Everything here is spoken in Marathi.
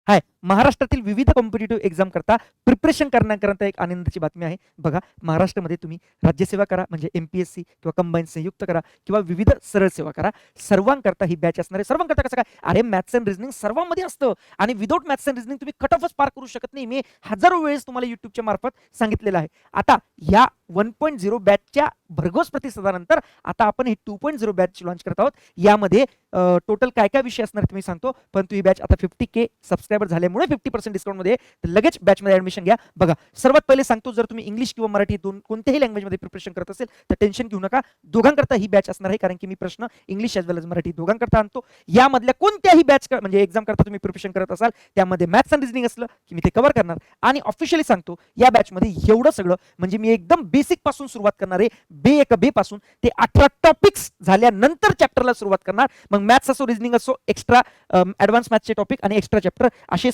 हाय, महाराष्ट्रातील विविध कॉम्पिटिटिव्ह एक्झाम करता प्रिपरेशन करण्याकरता एक आनंदाची बातमी आहे. बघा, महाराष्ट्रामध्ये तुम्ही राज्यसेवा करा म्हणजे एमपीएससी किंवा कंबाईन संयुक्त करा किंवा विविध सरळ सेवा करा, सर्वांकरता ही बॅच असणार आहे. सर्वांकरता कसं काय? अरे मॅथ्स अँड रिझनिंग सर्वांमध्ये असतं आणि विदाऊट मॅथ्स अँड रिझनिंग तुम्ही कट ऑफच पार करू शकत नाही. मी हजारो वेळेस तुम्हाला युट्यूबच्या मार्फत सांगितलेलं आहे. आता या 1.0 बॅचच्या भरघोस प्रतिसादानंतर आता आपण ही 2.0 बॅच लॉन्च करत आहोत. यामध्ये टोटल काय काय विषय असणार ते मी सांगतो, परंतु ही बॅच आता 50K सबस्क्रायबर झाल्यामुळे 50% डिस्काउंटमध्ये तर लगेच बॅचमध्ये ॲडमिशन घ्या. बघा, सर्वात पहिले सांगतो, जर तुम्ही इंग्लिश किंवा मराठी कोणत्याही लँग्वेजमध्ये प्रिपरेशन करत असेल तर टेन्शन घेऊ नका. दोघांकरता ही बॅच असणार आहे, कारण की मी प्रश्न इंग्लिश एज वेल एज मराठी दोघांकरता आणतो. यामधल्या कोणत्याही बॅच म्हणजे एक्झाम करता तुम्ही प्रिपरेशन करत असाल त्यामध्ये मॅथ्स अँड रिझनिंग असलं की मी ते कव्हर करणार. आणि ऑफिशियली सांगतो, या बॅचमध्ये एवढं सगळं म्हणजे मी एकदम बेसिक पासून सुरुवात करणार आहे. बे पासून ते 18 टॉपिक्स झाल्यानंतर चॅप्टरला सुरुवात करणार. मग मॅथ्स असो, रिझनिंग असो, एक्स्ट्रा ॲडव्हान्स मॅथ्सचे टॉपिक आणि एक्स्ट्रा चॅप्टर असे